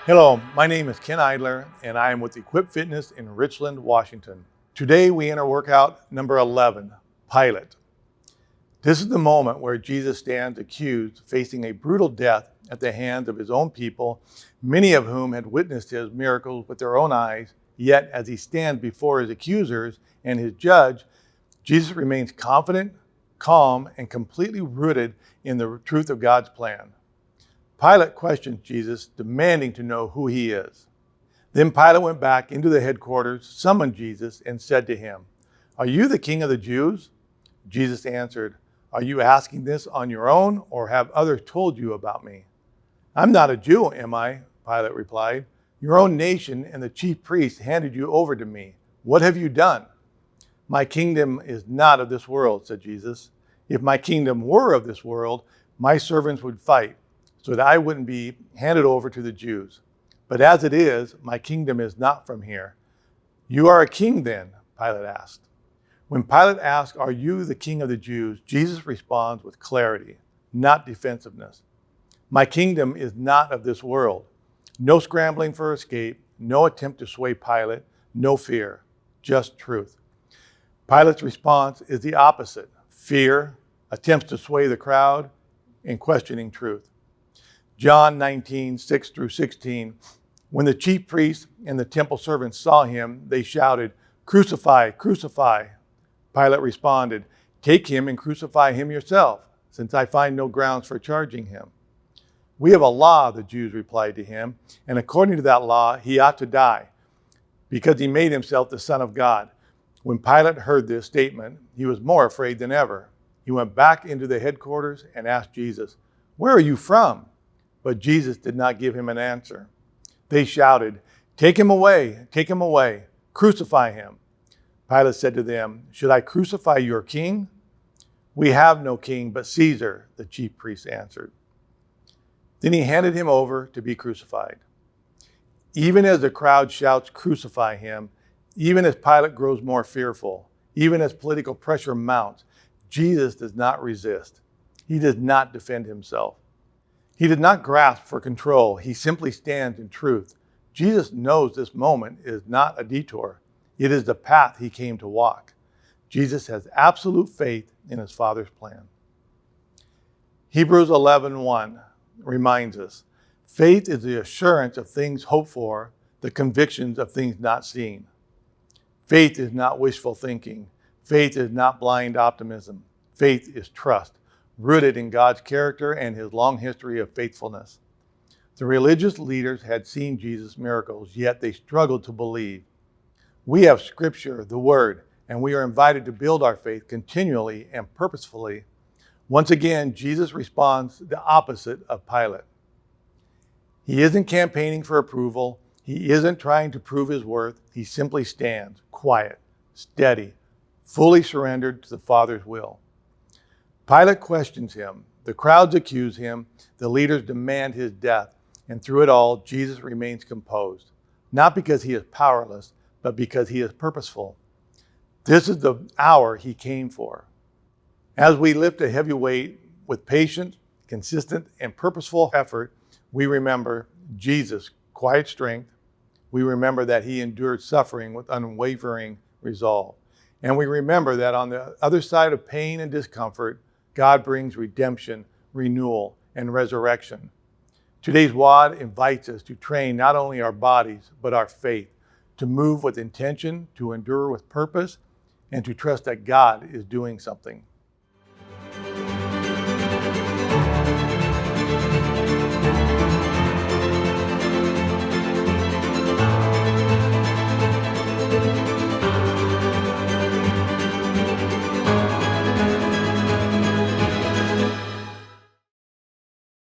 Hello, my name is Ken Idler, and I am with Equip Fitness in Richland, Washington. Today we enter workout number 11, Pilate. This is the moment where Jesus stands accused, facing a brutal death at the hands of his own people, many of whom had witnessed his miracles with their own eyes. Yet as he stands before his accusers and his judge, Jesus remains confident, calm, and completely rooted in the truth of God's plan. Pilate questions Jesus, demanding to know who he is. Then Pilate went back into the headquarters, summoned Jesus, and said to him, "Are you the king of the Jews?" Jesus answered, "Are you asking this on your own, or have others told you about me?" "I'm not a Jew, am I?" Pilate replied. "Your own nation and the chief priests handed you over to me. What have you done?" "My kingdom is not of this world," said Jesus. "If my kingdom were of this world, my servants would fight, so that I wouldn't be handed over to the Jews. But as it is, my kingdom is not from here." "You are a king then?" Pilate asked. When Pilate asks, "Are you the king of the Jews?" Jesus responds with clarity, not defensiveness. "My kingdom is not of this world." No scrambling for escape, no attempt to sway Pilate, no fear, just truth. Pilate's response is the opposite: fear, attempts to sway the crowd, and questioning truth. John 19:6-16, when the chief priests and the temple servants saw him, they shouted, "Crucify, crucify." Pilate responded, "Take him and crucify him yourself, since I find no grounds for charging him." "We have a law," the Jews replied to him, "and according to that law, he ought to die, because he made himself the Son of God." When Pilate heard this statement, he was more afraid than ever. He went back into the headquarters and asked Jesus, "Where are you from?" But Jesus did not give him an answer. They shouted, take him away, crucify him." Pilate said to them, "Should I crucify your king?" "We have no king but Caesar," the chief priests answered. Then he handed him over to be crucified. Even as the crowd shouts, "Crucify him," even as Pilate grows more fearful, even as political pressure mounts, Jesus does not resist. He does not defend himself. He did not grasp for control. He simply stands in truth. Jesus knows this moment is not a detour. It is the path he came to walk. Jesus has absolute faith in his Father's plan. Hebrews 11:1 reminds us, faith is the assurance of things hoped for, the convictions of things not seen. Faith is not wishful thinking. Faith is not blind optimism. Faith is trust, rooted in God's character and his long history of faithfulness. The religious leaders had seen Jesus' miracles, yet they struggled to believe. We have Scripture, the Word, and we are invited to build our faith continually and purposefully. Once again, Jesus responds the opposite of Pilate. He isn't campaigning for approval. He isn't trying to prove his worth. He simply stands, quiet, steady, fully surrendered to the Father's will. Pilate questions him. The crowds accuse him. The leaders demand his death. And through it all, Jesus remains composed, not because he is powerless, but because he is purposeful. This is the hour he came for. As we lift a heavy weight with patient, consistent, and purposeful effort, we remember Jesus' quiet strength. We remember that he endured suffering with unwavering resolve. And we remember that on the other side of pain and discomfort, God brings redemption, renewal, and resurrection. Today's WOD invites us to train not only our bodies, but our faith, to move with intention, to endure with purpose, and to trust that God is doing something.